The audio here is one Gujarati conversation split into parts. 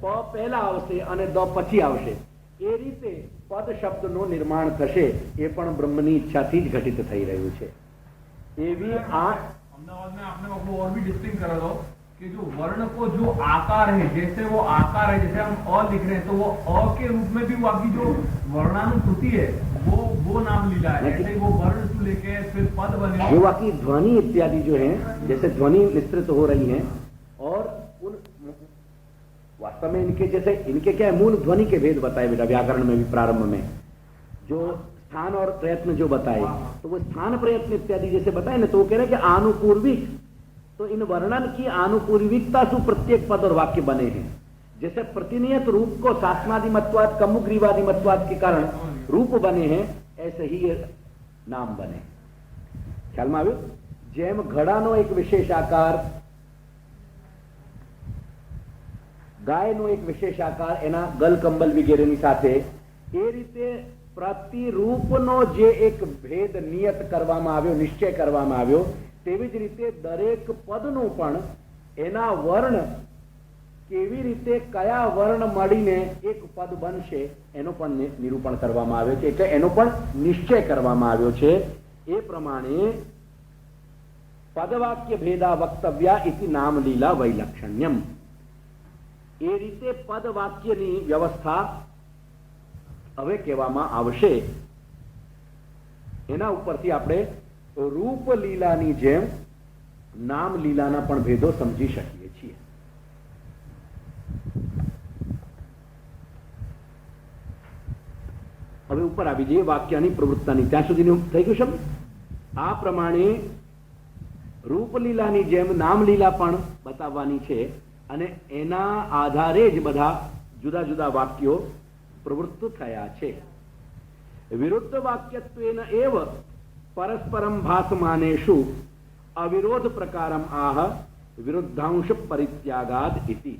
પ પહેલા આવશે અને દ પછી આવશે, એ રીતે પદ શબ્દનું નિર્માણ થશે. એ પણ બ્રહ્મની ઈચ્છાથી જ ઘટિત થઈ રહ્યું છે. એવી આ अहमदाबाद में आपने वो और भी डिस्टिंग करा दो कि जो वर्ण को जो आकार है, जैसे वो आकार है, जैसे हम अ लिख रहे हैं तो वो अ के रूप में भी वो आपकी जो वर्णानुकृति है वो नाम लीला है. जैसे वो वर्ण से लेके फिर पद बने, जो बाकी ध्वनि इत्यादि जो है, जैसे ध्वनि निस्तृत हो रही हैं और उन वास्तव में इनके जैसे इनके क्या है, मूल ध्वनि के भेद बताए बेटा व्याकरण में भी प्रारंभ में, जो स्थान और प्रयत्न जो बताए, तो वो स्थान प्रयत्न इत्यादि जैसे बताए ना, तो वो कह रहे हैं कि आनुपूर्विक, तो इन वर्णन की आनुपूर्विकता से प्रत्येक पद और वाक्य बने हैं. जैसे प्रतिनियत रूप को शासनादिमत्वाद कमुग्रीवादिमत्वाद के कारण रूप बने हैं, ऐसे ही ये नाम बने. ख्याल में આવ્યું? જેમ ઘડાનો એક વિશેષ આકાર, ગાયનો એક વિશેષ આકાર એના ગલ કંબલ વગેરેની સાથે, એ રીતે પ્રતિરૂપનો જે એક ભેદ નિયત કરવામાં આવ્યો, નિશ્ચય કરવામાં આવ્યો, તેવી જ રીતે દરેક પદનું પણ એના વર્ણ કેવી રીતે કયા વર્ણ મળીને એક પદ બનશે એનો પણ નિરૂપણ કરવામાં આવ્યો છે, એટલે એનો પણ નિશ્ચય કરવામાં આવ્યો છે. એ પ્રમાણે પદવાક્ય ભેદા વક્તવ્યા ઇતિ નામલીલા વૈલક્ષણ્યમ. એ રીતે પદ વાક્યની વ્યવસ્થા હવે કહેવામાં આવશે. એના ઉપરથી આપણે રૂપ લીલાની જેમ નામ લીલાના પણ ભેદો સમજી શકીએ છીએ. હવે ઉપર આવી જઈએ વાક્યની પ્રવૃત્તાની. ત્યાં સુધીનું થઈ ગયું શબ્દ. આ પ્રમાણે રૂપલીલાની જેમ નામલીલા પણ બતાવવાની છે અને એના આધારે જ બધા જુદા જુદા વાક્યો પ્રવૃત્ત થયા છે. વિરુદ્ધ વાક્યત્વેન એવ પરસ્પરમ ભાસમાનેષુ અવિરોધ પ્રકારમ આહ વિરુદ્ધાંશ પરિત્યાગાદ ઇતિ.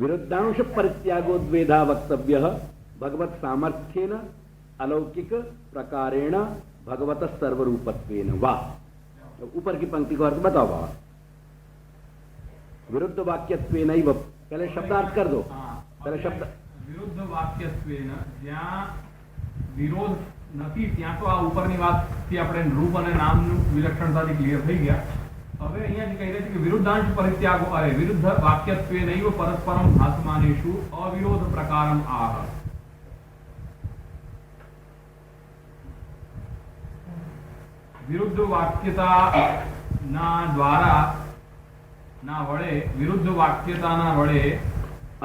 વિરુદ્ધાંશ પરિત્યાગો દ્વેધા વક્તવ્ય ભગવત સામર્થ્યેન अलौकिक प्रकारेण भगवत सर्वरूपत्वेन वा. ऊपर की पंक्ति को अर्थ बताओ बाबा. विरुद्ध वाक्यत्वेनैव, पहले शब्दार्थ कर दो. पहले शब्द विरुद्ध वाक्यत्वेन, જ્યાં વિરોધ નથી ત્યાં તો આ ઉપરની વાત થી આપણે રૂપ અને નામનું વિલક્ષણતાથી ક્લિયર થઈ ગયા. હવે અહીંયા જે કહી રહ્યા છે કે વિરુદ્ધાંશ પરિત્યાગો, અરે વિરુદ્ધ વાક્યત્વેનૈવ પરસ્પરમ ભાસમાનેષુ અવિરોધ પ્રકારમ આહ. વિરુદ્ધ વાક્યતા ના દ્વારા ના વડે, વિરુદ્ધ વાક્યતાના વડે.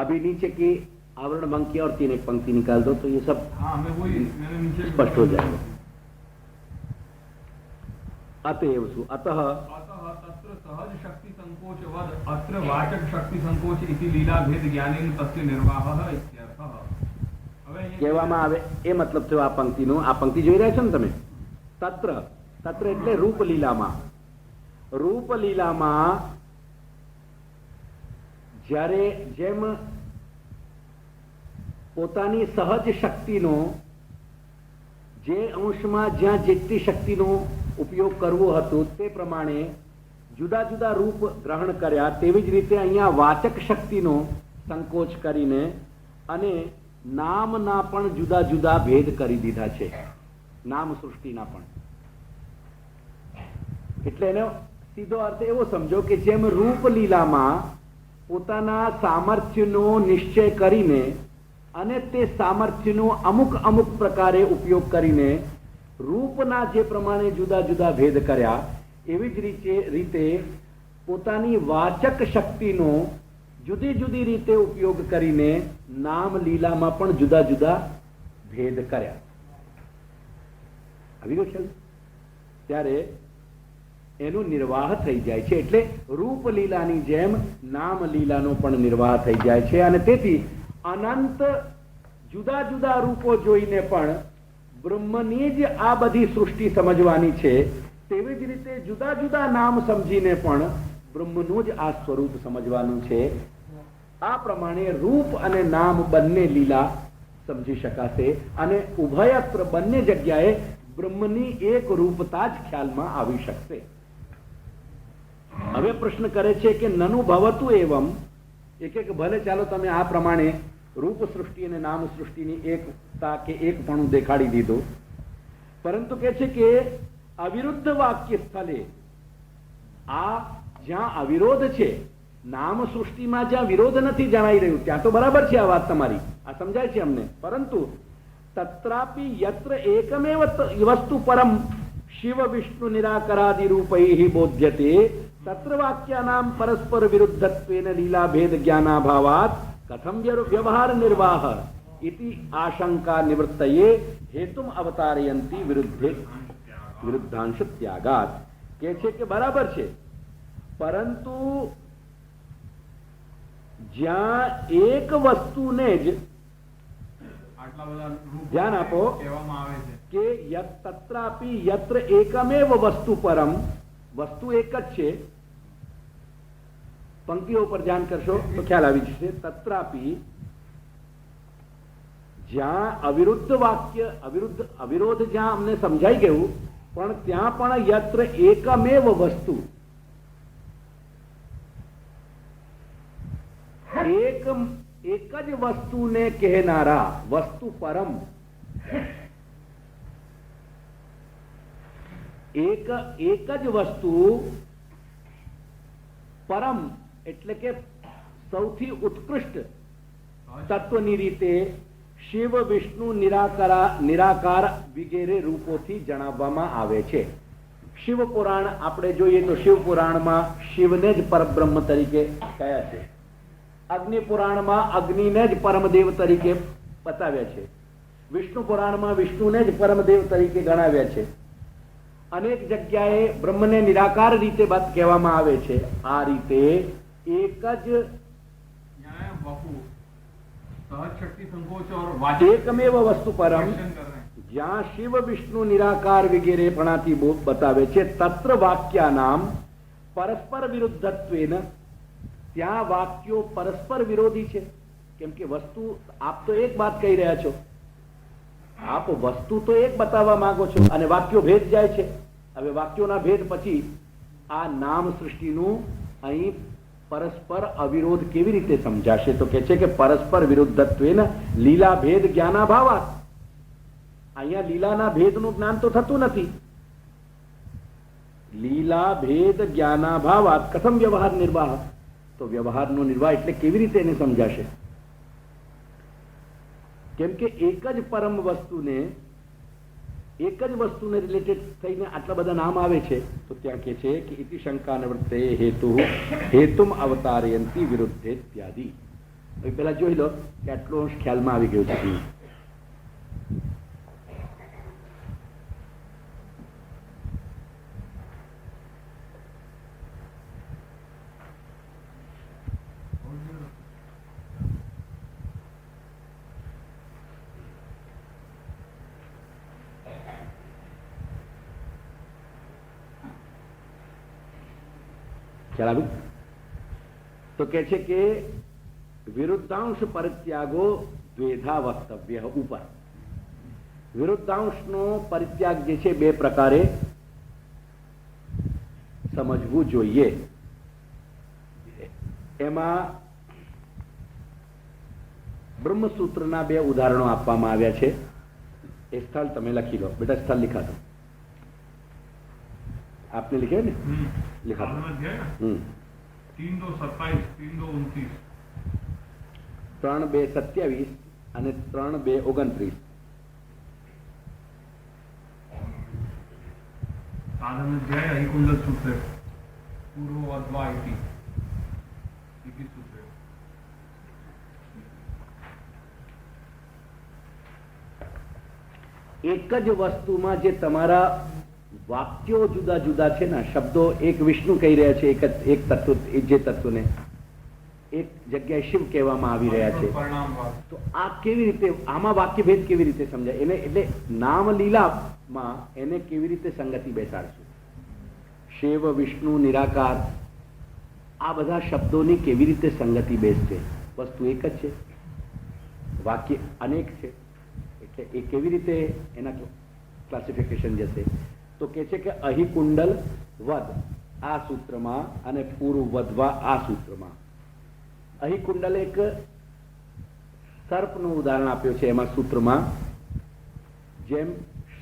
अभी नीचे की आवरण भंग किया और 3 एक पंक्ति निकाल दो तो ये सब हाँ मैं वही मैंने नीचे स्पष्ट हो जाएगा. अतएव सु अतः तत्र सहज शक्ति संकोच वद अत्र वाचक शक्ति संकोच इति लीला भेद ज्ञानेन तस्य निर्वाहः इत्यर्थः. હવે કહેવામાં આવે એ મતલબ થયો આ પંક્તિનો. આ પંક્તિ જોઈ રહ્યા છો ને તમે? તત્ર, તત્ર એટલે રૂપલીલામાં. રૂપલીલામાં જ્યારે જેમ પોતાની સહજ શક્તિનો જે અંશમાં જ્યાં જેટલી શક્તિનો ઉપયોગ કરવો હતો તે પ્રમાણે જુદા જુદા રૂપ ગ્રહણ કર્યા, તેવી જ રીતે અહીંયા વાચક શક્તિનો સંકોચ કરીને અને નામના પણ જુદા જુદા ભેદ કરી દીધા છે, નામ સૃષ્ટિના પણ. એટલે એનો સીધો અર્થ એવો સમજો કે જેમ રૂપલીલામાં પોતાના સામર્થ્યનો નિશ્ચય કરીને અને તે સામર્થ્યનો અમુક અમુક પ્રકારે ઉપયોગ કરીને રૂપના જે પ્રમાણે જુદા જુદા ભેદ કર્યા, એવી જ રીતે પોતાની વાચક શક્તિનો જુદી જુદી રીતે ઉપયોગ કરીને નામ લીલામાં પણ જુદા જુદા ભેદ કર્યા. આવી ગયો ખ્યાલ? ત્યારે એનો નિર્વાહ થઈ જાય છે. એટલે રૂપલીલાની જેમ નામ લીલાનો પણ નિર્વાહ થઈ જાય છે. અને તેથી અનંત જુદા જુદા રૂપો જોઈને પણ બ્રહ્મની જ આ બધી સૃષ્ટિ સમજવાની છે, તેવી જ રીતે જુદા જુદા નામ સમજીને પણ બ્રહ્મનું જ આ સ્વરૂપ સમજવાનું છે. આ પ્રમાણે રૂપ અને નામ બંને લીલા સમજી શકાશે અને ઉભયત્ર બંને જગ્યાએ બ્રહ્મની એક રૂપતા જ ખ્યાલમાં આવી શકશે. હવે પ્રશ્ન કરે છે કે નનુ ભવતું એવમ, કે ભલે ચાલો તમે આ પ્રમાણે રૂપ સૃષ્ટિ અને નામ સૃષ્ટિની એકતા કે એકપણું દેખાડી દીધું, પરંતુ કે છે કે અવિરુદ્ધ વાક્ય સ્થળે, આ જ્યાં અવિરોધ છે, નામ સૃષ્ટિમાં જ્યાં વિરોધ નથી જણાઈ રહ્યું ત્યાં તો બરાબર છે આ વાત તમારી, આ સમજાય છે અમને, પરંતુ તત્રાપી યત્ર એકમેવ વસ્તુ પરમ શિવ વિષ્ણુ નિરાકરાદિ રૂપૈ બોધ્યતે તત્ર વાક્યાનામ પરસ્પર વિરુદ્ધત્વેન લીલા ભેદ જ્ઞાનાભાવાત કથમ વ્યવહાર નિર્વાહ इति आशंका निवृत्तये हेतुम अवतारयंती विरुद्धांश त्यागात, કે છે કે બરાબર છે, પરંતુ જ્યાં એક વસ્તુને જ ધ્યાન આપો કે તત્રાપી યત્ર એકમેવ વસ્તુ પરમ, વસ્તુ એક જ છે, પંક્તિઓ પર ધ્યાન કરશો તો ખ્યાલ આવી જશે. તત્રાપી જ્યાં અવિરુદ્ધ વાક્ય અવિરોધ જ્યાં અમને સમજાઈ ગયું, પણ ત્યાં પણ યત્ર એકમેવ વસ્તુ, એક જ વસ્તુને કહેનારા વસ્તુ પરમ, એક જ વસ્તુ પરમ એટલે કે સૌથી ઉત્કૃષ્ટ તત્વની રીતે શિવ વિષ્ણુ નિરાકાર વગેરે રૂપોથી જણાવવામાં આવે છે. શિવ પુરાણ આપણે જોઈએ તો શિવ પુરાણમાં શિવને જ પરબ્રહ્મ તરીકે કહ્યા છે, અગ્નિ પુરાણમાં અગ્નિને જ પરમદેવ તરીકે બતાવ્યા છે, વિષ્ણુ પુરાણમાં વિષ્ણુને જ પરમદેવ તરીકે ગણાવ્યા છે, અનેક જગ્યાએ બ્રહ્મને નિરાકાર રીતે વાત કહેવામાં આવે છે. આ રીતે એક જ એકમેવ વસ્તુ પરમ જ્યાં શિવ વિષ્ણુ નિરાકાર વગેરે પણાથી બતાવે છે, તત્ર વાક્યાનામ પરસ્પર વિરુદ્ધત્વેન, ત્યાં વાક્યો પરસ્પર વિરોધી છે. કેમ કે વસ્તુ આપ તો એક વાત કહી રહ્યા છો, આપ વસ્તુ તો એક બતાવવા માંગો છો અને વાક્યો ભેદ જાય છે. હવે વાક્યોના ભેદ પછી આ નામ સૃષ્ટિનું અહીં પરસ્પર અવિરોધ કેવી રીતે સમજાશે? તો કે છે કે પરસ્પર વિરુદ્ધત્વેન લીલા ભેદ જ્ઞાનાભાવાત, અહીંયા લીલાના ભેદનું જ્ઞાન તો થતું નથી. લીલા ભેદ જ્ઞાનાભાવાત કથમ વ્યવહાર નિર્વાહ, તો વ્યવહારનો નિર્વાહ એટલે કેવી રીતે એને સમજાશે? કેમ કે એક જ પરમ વસ્તુને, એક જ વસ્તુને રિલેટેડ થઈને આટલા બધા નામ આવે છે, તો ત્યાં કે છે કે ઇતિ શંકા નિવૃત્તે હેતુમ અવતારયંતી વિરુદ્ધે ત્યાદિ. પેલા જોઈ લો કે આટલો ખ્યાલમાં આવી ગયો છે. તો કે છે કે વિરુદ્ધાંશ પરિત્યાગો દ્વેધા વક્તવ્ય ઉપર, વિરુદ્ધાંશનો પરિત્યાગ જે છે બે પ્રકારે સમજવું જોઈએ. એમાં બ્રહ્મસૂત્રના બે ઉદાહરણો આપવામાં આવ્યા છે. એ સ્થળ તમે લખી લો બેટા, સ્થળ लिखा दो आपने लिखे ने, लिखा दो. 3:2:27 અને 3:2:29. साधन अध्याय अहिकुंडल सूत्र पूर्ववद्वा इति सूत्र. એક જ વસ્તુમાં જે તમારા વાક્યો જુદા જુદા છે ને, શબ્દો એક વિષ્ણુ કહી રહ્યા છે, એક તત્વ, જે તત્વને એક જગ્યાએ શિવ કહેવામાં આવી રહ્યા છે, તો આ કેવી રીતે, આમાં વાક્ય ભેદ કેવી રીતે સમજાય એને? એટલે નામ લીલામાં એને કેવી રીતે સંગતિ બેસાડશું? શિવ વિષ્ણુ નિરાકાર આ બધા શબ્દોની કેવી રીતે સંગતિ બેસશે? વસ્તુ એક જ છે, વાક્ય અનેક છે, એટલે એ કેવી રીતે એના ક્લાસિફિકેશન જશે? તો કે છે કે અહિકુંડલ વદ, આ સૂત્રમાં અને પૂરું વધવા આ સૂત્રમાં. અહીં કુંડલ એક સર્પનું ઉદાહરણ આપ્યું છે એમાં સૂત્રમાં. જેમ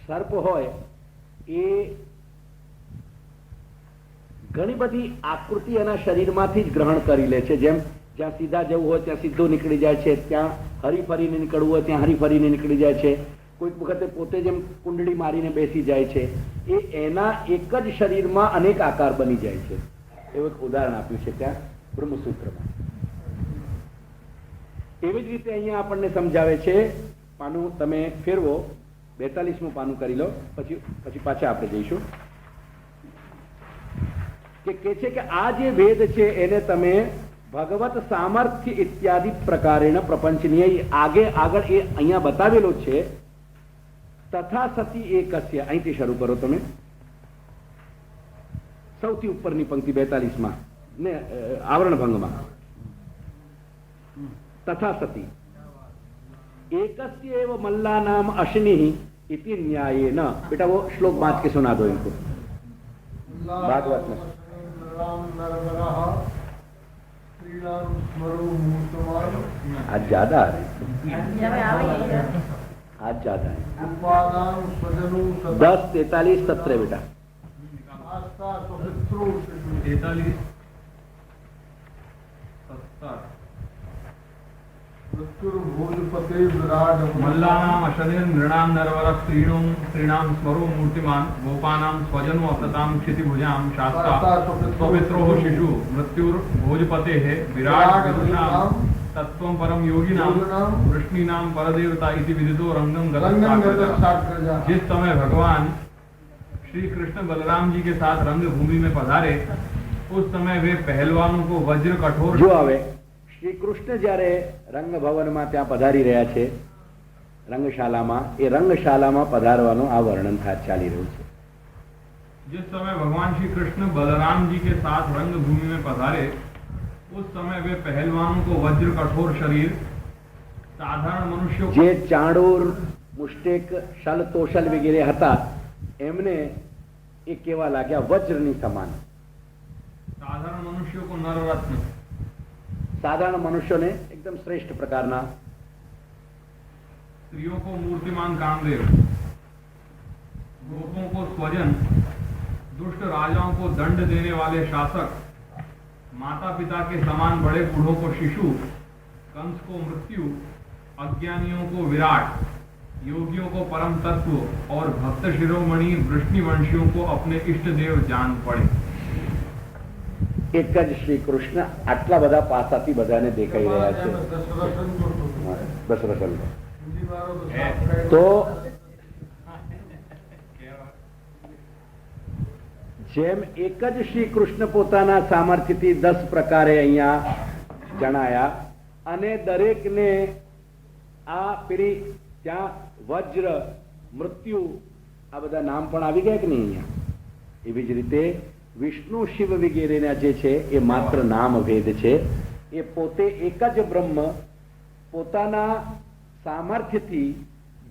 સર્પ હોય એ ઘણી બધી આકૃતિ એના શરીરમાંથી જ ગ્રહણ કરી લે છે. જેમ જ્યાં સીધા જવું હોય ત્યાં સીધું નીકળી જાય છે, ત્યાં હરીફરીને નીકળવું હોય ત્યાં હરીફરીને નીકળી જાય છે, કોઈક વખતે પોતે જેમ કુંડળી મારીને બેસી જાય છે. એ એના એક જ શરીરમાં અનેક આકાર બની જાય છે. એવું એક ઉદાહરણ આપ્યું છે ત્યાં બ્રહ્મસૂત્રમાં. એવી જ રીતે અહીંયા આપણને સમજાવે છે. પાનું તમે ફેરવો, 42મું પાનું કરી લો, પછી પાછા આપણે જઈશું. કે છે કે આ જે વેદ છે એને તમે ભગવત સામર્થ્ય ઇત્યાદિ પ્રકારેણ પ્રપંચનીય આગળ એ અહીંયા બતાવેલો છે. તથા સતી એકસ્ય, અહીંથી શરૂ કરો તમે, સૌથી ઉપરની પંક્તિ 42માં ને આવરણ ભંગમાં. तथा सती एकस्य एव मल्ला नाम अश्निः इति न्यायेन. बेटा वो श्लोक बांध के सुना दो इनको भागवत में. आज ज्यादा आ रहे, आज ज्यादा है. 10, 43, 17 बेटा. 43, 17 मल्लानाम अशनिर नृणाम नरवरः स्त्रीणाम स्मरो मूर्तिमान गोपानाम स्वजनो अपताम क्षितिभुजाम शास्ता पवित्रो शिशु मृत्युर भोजपतेः विराट विदुषाम तत्त्वं परम योगिनाम वृष्णीनाम परदेवता इति विदितो रंगम गतः. जिस समय भगवान श्री कृष्ण बलराम जी के साथ रंग भूमि में पधारे उस समय वे पहलवानों को वज्र कठोर जो आवे. श्री कृष्ण જ્યારે રંગ ભવનમાં ત્યાં પધારી રહ્યા છે રંગશાલામાં, એ રંગશાલામાં પધારવાનું આ વર્ણન ચાલી રહ્યું છે. जिस समय भगवान श्री कृष्ण बलराम जी के साथ रंग भूमि में पधारे उस समय वे पहलवानों को वज्र कठोर शरीर साधारण मनुष्यों જે ચાંડોર મુષ્ટેક શલ તોશલ વગેરે હતા એમને એ કેવા લાગ્યા? વજ્રની સમાન. साधारण मनुष्यों को नररत्न, साधारण मनुष्यों ने एकदम श्रेष्ठ प्रकारना. स्त्रियों को मूर्तिमान कामदेव, गोपों को स्वजन, दुष्ट राजाओं को दंड देने वाले शासक, माता पिता के समान बड़े बूढ़ों को शिशु, कंस को मृत्यु, अज्ञानियों को विराट, योगियों को परम तत्व और भक्त शिरोमणि वृष्णिवंशियों को अपने इष्ट देव जान पड़े. एक જ શ્રી કૃષ્ણ આટલા બધા પાસાથી બધાને દેખાઈ રહ્યા છે. દશરથન તો જેમ એક જ શ્રી કૃષ્ણ પોતાના સામર્થ્યથી 10 પ્રકારે અહીંયા જણાયા અને દરેકને આ પેલી ત્યાં વજ્ર, મૃત્યુ, આ બધા નામ પણ આવી ગયા કે નહીં અહીંયા? એવી જ રીતે વિષ્ણુ શિવ વગેરેના જે છે એ માત્ર નામ ભેદ છે. એ પોતે એક જ બ્રહ્મ પોતાના સામર્થ્યથી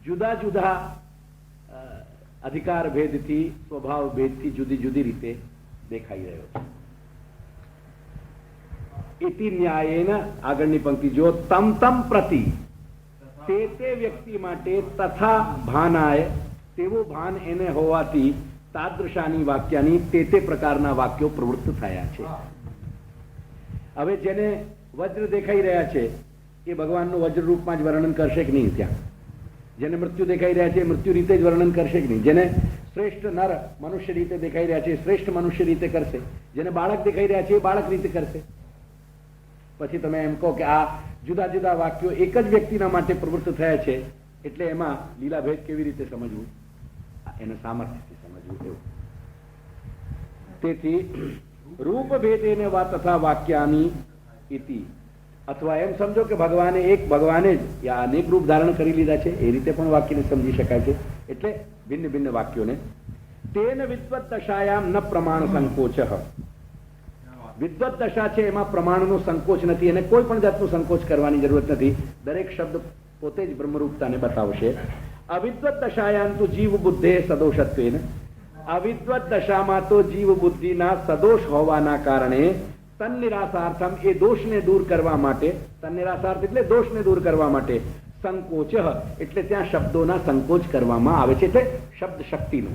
જુદા જુદા અધિકાર ભેદથી, સ્વભાવ ભેદથી જુદી જુદી રીતે દેખાઈ રહ્યો છે. ઇતિ ન્યાયેન, આગળની પંક્તિ જો, તમ તમ પ્રતિ, તે વ્યક્તિ માટે, તથા ભાનાય, તેવું ભાન એને હોવાથી તાદૃશાની વાક્યાની તે પ્રકારના વાક્યો પ્રવૃત્ત થયા છે. હવે જેને વજ્ર દેખાઈ રહ્યા છે એ ભગવાનનું વજ્ર રૂપમાં જ વર્ણન કરશે કે નહીં? ત્યાં જેને મૃત્યુ દેખાઈ રહ્યા છે મૃત્યુ રીતે જ વર્ણન કરશે કે નહીં? જેને શ્રેષ્ઠ નર મનુષ્ય રીતે દેખાઈ રહ્યા છે શ્રેષ્ઠ મનુષ્ય રીતે કરશે. જેને બાળક દેખાઈ રહ્યા છે એ બાળક રીતે કરશે. પછી તમે એમ કહો કે આ જુદા જુદા વાક્યો એક જ વ્યક્તિના માટે પ્રવૃત્ત થયા છે એટલે એમાં લીલાભેદ કેવી રીતે સમજવું? એને સામર્થ્યથી સમજવું એવું. તેથી રૂપ ભેદેને વા તથા વાક્યાની ઇતિ, અથવા એમ સમજો કે ભગવાને જ યા અનેક રૂપ ધારણ કરી લીધા છે એ રીતે પણ વાક્યને સમજી શકાય છે. એટલે ભિન્ન ભિન્ન વાક્યોને તેન વિદ્વત દશાયામ ન પ્રમાણ સંકોચ. વિદ્વત દશા છે એમાં પ્રમાણનો સંકોચ નથી, એને કોઈ પણ જાતનો સંકોચ કરવાની જરૂરત નથી. દરેક શબ્દ પોતે જ બ્રહ્મરૂપતાને બતાવશે. અવિદ્વત દશાયામ તો જીવ બુદ્ધે સદોષત્વેન, અવિદ્વત દશામાં તો જીવ બુદ્ધિના સદોષ હોવાના કારણે તન્નિરાસાર્થમ એ દોષને દૂર કરવા માટે, તન્નિરાસાર્થ એટલે દોષને દૂર કરવા માટે, સંકોચ એટલે ત્યાં શબ્દોના સંકોચ કરવામાં આવે છે, એટલે શબ્દ શક્તિનો,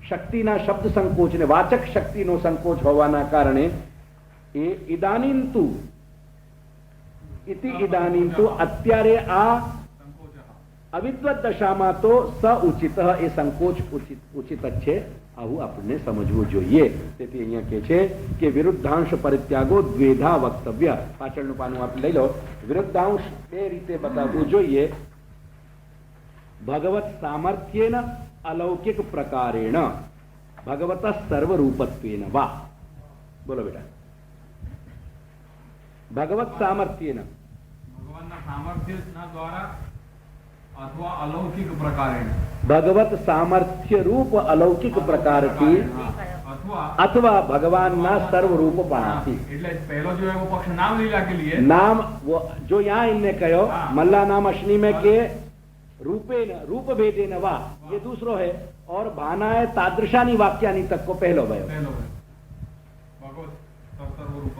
શક્તિના શબ્દ સંકોચને વાચક શક્તિનો સંકોચ હોવાના કારણે એ ઇદાનીંતુ ઇતિ ઇદાનીંતુ અત્યારે આ અવિદ્વત દશામાં તો સ ઉચિત એ સંકોચ ઉચિત જ છે, આવું આપણને સમજવું જોઈએ. તેથી અહીંયા કહે છે કે વિરુદ્ધાંશ પરિત્યાગો દ્વેધા વક્તવ્ય. પાછળનું પાનું આપણે લઈ લો. વિરુદ્ધાંશ બે રીતે બતાવવું જોઈએ. ભગવત સામર્થ્યેન અલૌકિક પ્રકારેણ ભગવત સર્વરૂપત્વેન વા. બોલો બેટા. ભગવત સામર્થ્યેન, ભગવાનના સામર્થ્યના દ્વારા અથવા અલૌકિક પ્રકારે, ભગવત સામર્થ્ય રૂપ અલૌકિક પ્રકારથી અથવા ભગવાનના સર્વરૂપપણાથી. એટલે પહેલો जो है वो पक्ष नाम लीला के लिए, नाम जो यहाँ इनने कहो मल्ला नाम अश्नी में के रूपेन रूप भेदेन वा, ये दूसरो है. और भाना है तादृशानी वाक्यानी तक को पहलो भयो. भगवत सर्वरूप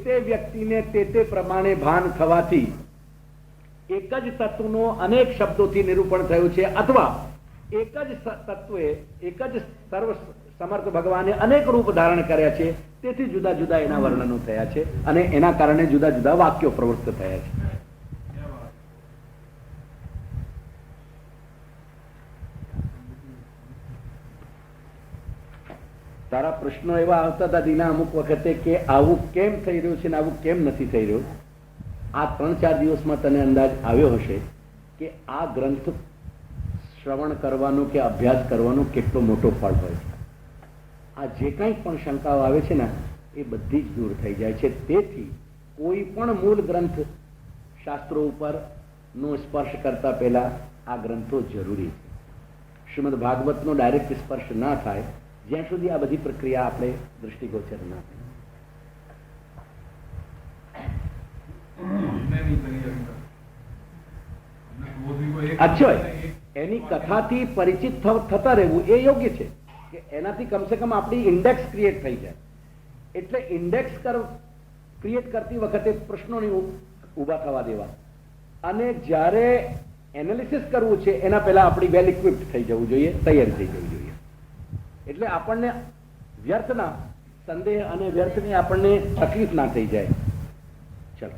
તે વ્યક્તિને તે પ્રમાણે ભાન થવાથી એક જ તત્વનો અનેક શબ્દોથી નિરૂપણ થયું છે, અથવા એક જ તત્વે એક જ સર્વ સમર્થ ભગવાને અનેક રૂપ ધારણ કર્યા છે, તેથી જુદા જુદા એના વર્ણનો થયા છે અને એના કારણે જુદા જુદા વાક્યો પ્રવૃત્ત થયા છે. તારા પ્રશ્નો એવા આવતા હતા દીના અમુક વખતે કે આવું કેમ થઈ રહ્યું છે ને આવું કેમ નથી થઈ રહ્યું. આ 3-4 દિવસમાં તને અંદાજ આવ્યો હશે કે આ ગ્રંથ શ્રવણ કરવાનો કે અભ્યાસ કરવાનો કેટલો મોટો ફળ હોય છે. આ જે કંઈ પણ શંકાઓ આવે છે ને એ બધી જ દૂર થઈ જાય છે. તેથી કોઈ પણ મૂળ ગ્રંથ શાસ્ત્રો ઉપર નો સ્પર્શ કરતા પહેલા આ ગ્રંથો જરૂરી છે. શ્રીમદ ભાગવતનો ડાયરેક્ટ સ્પર્શ ના થાય જ્યાં સુધી આ બધી પ્રક્રિયા આપણે દ્રષ્ટિગોચર ના થાય. અચ્છા, એની કથાથી પરિચિત થતા રહેવું એ યોગ્ય છે કે એનાથી કમસે કમ આપણી ઇન્ડેક્સ ક્રિએટ થઈ જાય. એટલે ઇન્ડેક્સ ક્રિએટ કરતી વખતે પ્રશ્નો ઉભા થવા દેવા, અને જ્યારે એનાલિસિસ કરવું છે એના પહેલા આપણી વેલ ઇક્વિપ્ડ થઈ જવું જોઈએ, તૈયાર થઈ જવું જોઈએ. એટલે આપણને વ્યર્થના સંદેહ અને વ્યર્થની આપણને તકલીફ ના થઈ જાય. ચલો,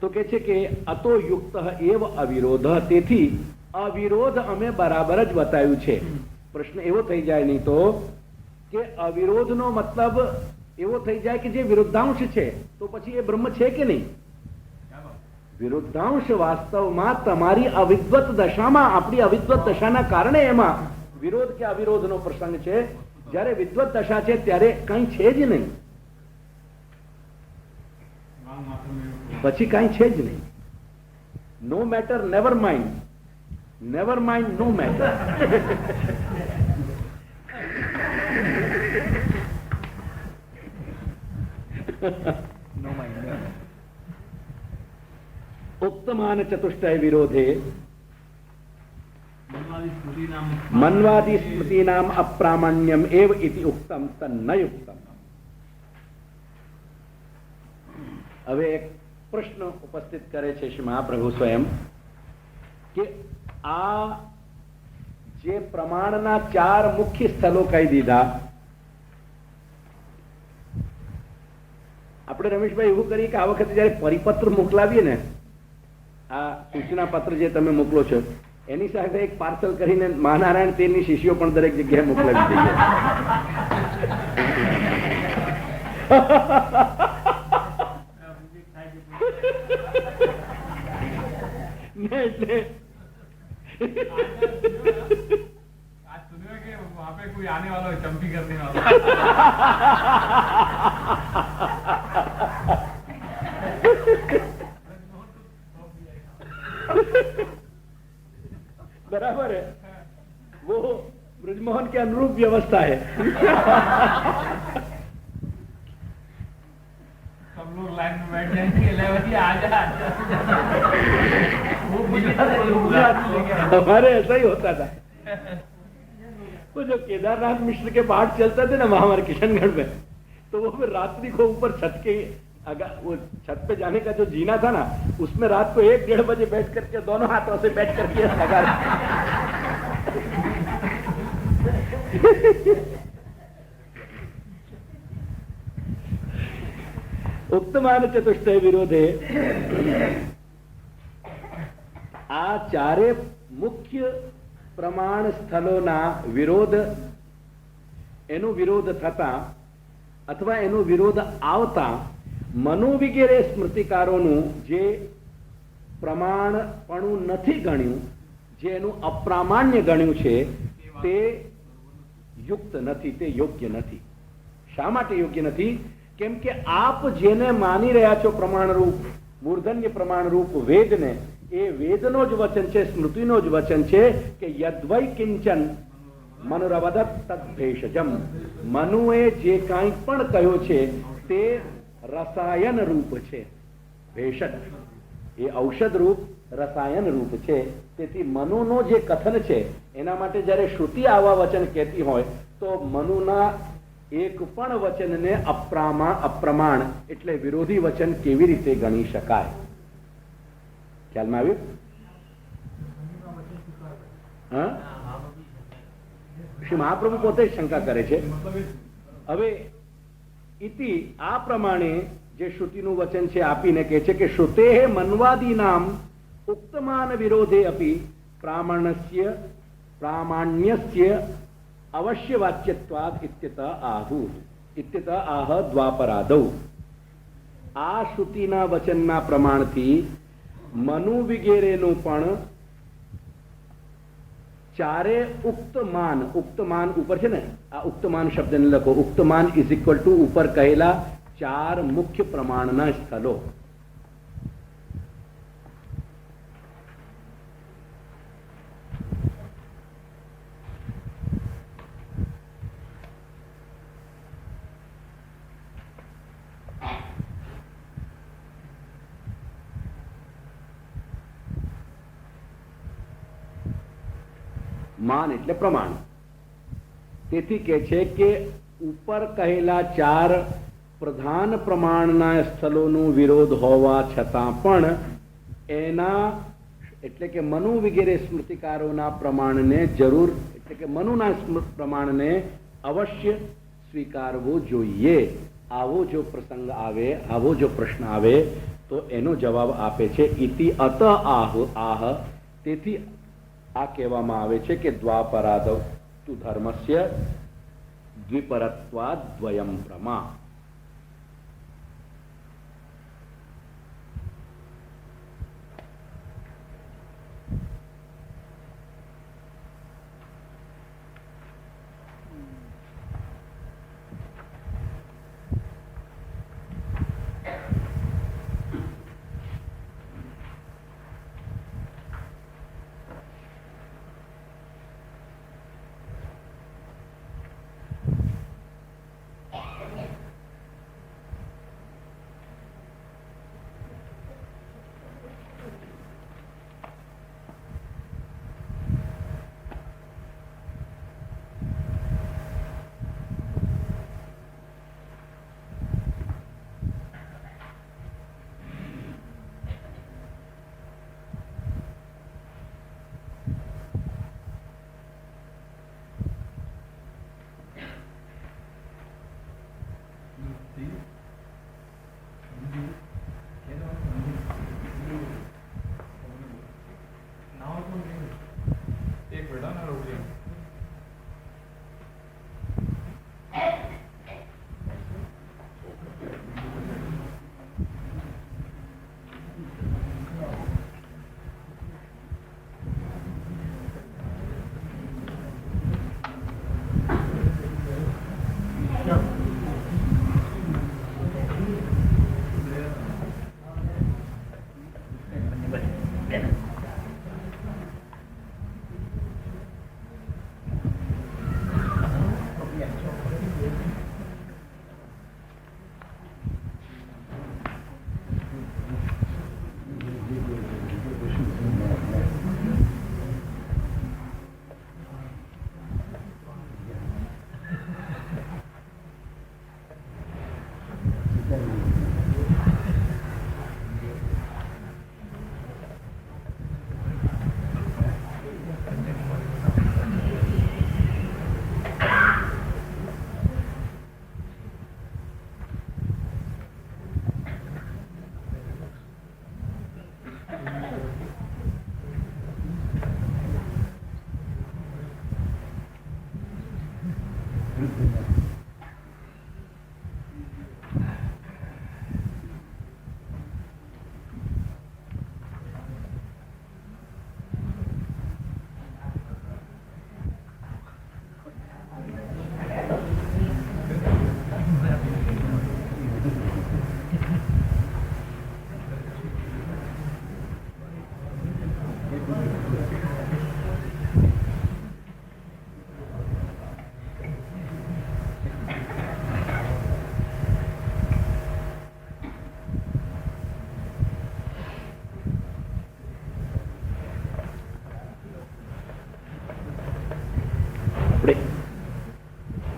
તો કે છે કે અતો યુક્ત એવ અવિરોધ, તેથી અવિરોધ અમે બરાબર જ બતાવ્યું છે. પ્રશ્ન એવો થઈ જાય નહીં તો કે અવિરોધનો મતલબ એવો થઈ જાય કે જે વિરુદ્ધાંશ છે તો પછી એ બ્રહ્મ છે કે નહીં. વિરુદ્ધાંશ વાસ્તવમાં તમારી અવિદ્વત દશામાં, આપણી અવિદ્વત દશાના કારણે એમાં વિરોધ કે અવિરોધનો પ્રસંગ છે. જ્યારે વિદ્વત દશા છે ત્યારે કંઈ છે જ નહીં, પછી કંઈ છે જ નહીં. No matter never mind, never mind no matter. No mind. ઉક્તમાન ચતુષ્ટય વિરોધે મન્વાદી સ્મૃતિનામ અપ્રામાણ્યમ એવ ઇતિ ઉક્તમ તન્નયુક્તમ. હવે એક પ્રશ્ન ઉપસ્થિત કરે છે શ્રી મહાપ્રભુ સ્વયં કે આ જે પ્રમાણના 4 મુખ્ય સ્થળો કહી દીધા, આપણે રમેશભાઈ એવું કરીએ કે આ વખતે જયારે પરિપત્ર મોકલાવીએ ને, આ સૂચના પત્ર જે તમે મોકલો છો એની સાથે એક પાર્સલ કરીને મહાનારાયણ તેલની શીશીઓ પણ દરેક જગ્યાએ મોકલાવી દઈએ. એટલે आज सुनिए कि वहाँ पे कोई आने वाला है चंपी करने वाला. बराबर है, वो ब्रजमोहन के अनुरूप व्यवस्था है. सब लोग लाइन में बैठ जाएंगे, ले भैया आ जा. हमारे ऐसा ही होता था। वो जो केदारनाथ मिश्र के पाठ चलते थे ना वहां हमारे किशनगढ़ में, तो वो फिर रात्रि को ऊपर छत के अगर वो छत पे जाने का जो जीना था ना, उसमें रात को 1-1:30 बजे बैठ करके दोनों हाथों से बैठ करके लगा ઉક્તમાન ચતુષ્ટય વિરોધે આ ચારે મુખ્ય પ્રમાણ સ્થળોના વિરોધ, એનો વિરોધ થતા અથવા એનો વિરોધ આવતા મનુ વગેરે સ્મૃતિકારોનું જે પ્રમાણપણું નથી ગણ્યું, જે એનું અપ્રામાણ્ય ગણ્યું છે, તે યુક્ત નથી, તે યોગ્ય નથી. શા માટે યોગ્ય નથી? કેમ કે આપ જેને માની રહ્યા છો પ્રમાણરૂપ, મૂર્ધન્ય પ્રમાણરૂપ વેદને, એ વેદનો જ વચન છે, સ્મૃતિનો જ વચન છે કે યદ્વૈ કિંચન મનુરવદત તદ્ભેષજમ. મનુએ જે કાંઈ પણ કહ્યું છે તે રસાયન રૂપ છે. ભેષજ એ ઔષધ રૂપ, રસાયન રૂપ છે. તેથી મનુનો જે કથન છે એના માટે જ્યારે શ્રુતિ આવા વચન કહેતી હોય તો મનુના એક પણ વચનને અપ્રમાણ એટલે વિરોધી વચન કેવી રીતે ગણી શકાય? ખ્યાલમાં આવ્યું? હા, શ્રી મહાપ્રભુ પોતે શંકા કરે છે. હવે ઇતિ આ પ્રમાણે જે શ્રુતિનું વચન છે આપીને કહે છે કે શ્રુતે મન્વાદી નામ ઉક્તમાન વિરોધે અપી પ્રામાણ્યસ્ય અવશ્ય વાચ્યત્વાદ ઇત્યત આહ દ્વાપરાદૌ. આ શ્રુતિના વચનના પ્રમાણથી મનુ વગેરેનું પણ ચારે ઉક્તમાન, ઉક્તમાન ઉપર છે ને, આ ઉક્તમાન શબ્દને લખો. ઉક્તમાન ઇઝ ઇક્વલ ટુ ઉપર કહેલા 4 મુખ્ય પ્રમાણના સ્થળો. માન એટલે પ્રમાણ. તેથી કે છે કે ઉપર કહેલા 4 પ્રધાન પ્રમાણના સ્થળોનો વિરોધ હોવા છતાં પણ એના એટલે કે મનુ વગેરે સ્મૃતિકારોના પ્રમાણને જરૂર, એટલે કે મનુના પ્રમાણને અવશ્ય સ્વીકારવું જોઈએ. આવો જો પ્રસંગ આવે, આવો જો પ્રશ્ન આવે તો એનો જવાબ આપે છે ઇતિ અત આહ. તેથી આ કહેવામાં આવે છે કે દ્વાપરાદૌ તુ ધર્મસ્ય દ્વિપરત્વાદ દ્વયમ પ્રમા.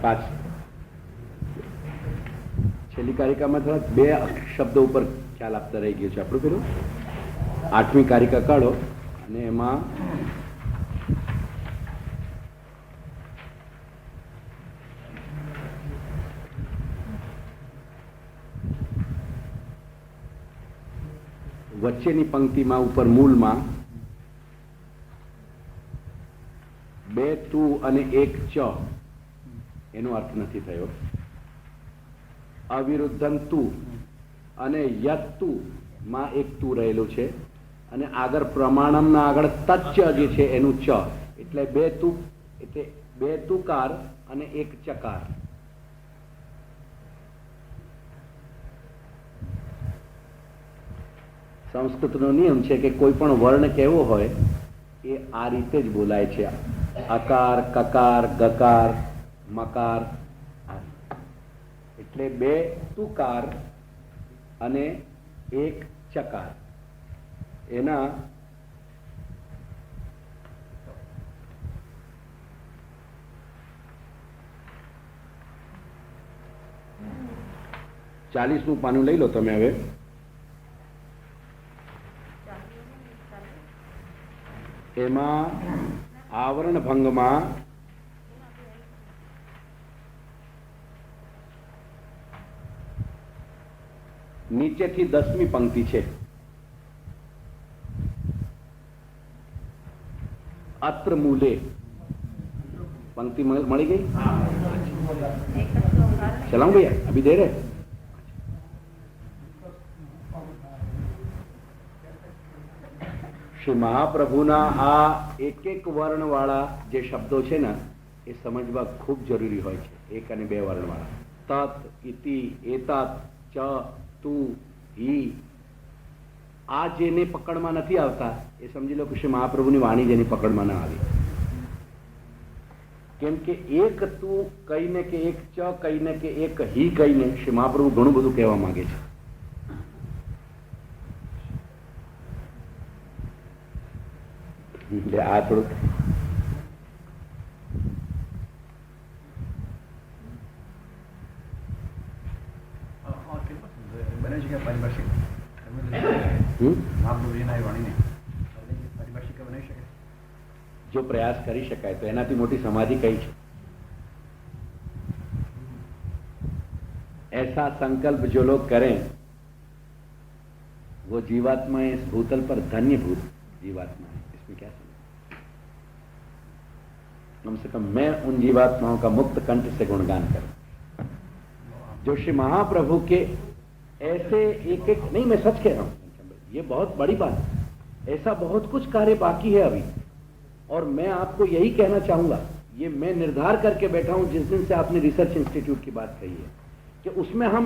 પાંચ છેલ્લી કારિકામાં થોડા બે શબ્દો ઉપર ખ્યાલ આપતા રહી ગયો છે આપણું પેલું 8મી કારિકા કાઢો અને એમાં વચ્ચેની પંક્તિમાં ઉપર મૂળમાં 2 તું અને 1 ચ એનો અર્થ નથી થયો. અવિરુદ્ધન તું અને યત્તુ માં 1 તું રહેલું છે અને આગળ પ્રમાણમના આગળ તચ્ચ જે છે એનું ચ એટલે 2 તું એટલે 2 તુકાર અને 1 ચકાર. સંસ્કૃતનો નિયમ છે કે કોઈ પણ વર્ણ કેવો હોય એ આ રીતે જ બોલાય છે. અકાર, કકાર, ગકાર, મકાર. એટલે 2 તુકાર અને 1 ચકાર. એના ચાલીસનું પાનું લઈ લો તમે હવે. એમાં આવરણ ભંગમાં નીચેથી 10મી પંક્તિ છે. અત્ર મૂલે पंक्ति मड़ी गई. चलाऊं भैया अभी दे रहे. श्री महाप्रभुना आ एक एक वर्ण वाला जे शब्दों छे ना ए समझवा खूब जरूरी होय छे. एक अने बे वर्ण वाला तत्, इति, एतत्, च, तु, ही आ जेने पकड़मा नहीं आवता ए समझी लो कि श्री महाप्रभुनी वाणी जेनी पकड़मा ना आवी. केम के एक तू कहीने के एक च कहीने के एक ही कहीने श्री महाप्रभु घणुं बधुं कहेवा मांगे छे. आ थोड़ું બને છે કે પારિભાષિક મહાપ્રભુજીના વાણીને પારિભાષિક બનાવી શકે. जो प्रयास करी शकाय तो एनाथी मोटी समाधि कई है. ऐसा संकल्प जो लोग करें वो जीवात्मा इस भूतल पर धन्यभूत जीवात्मा है. इसमें क्या समझ. कम से कम मैं उन जीवात्माओं का मुक्त कंठ से गुणगान करूं जो श्री महाप्रभु के ऐसे एक एक नहीं मैं सच कह रहा हूं. ये बहुत बड़ी बात है. ऐसा बहुत कुछ कार्य बाकी है अभी और मैं आपको यही कहना चाहूंगा. ये मैं निर्धार करके बैठा हूं जिस दिन से आपने रिसर्च इंस्टीट्यूट की बात कही है कि उसमें हम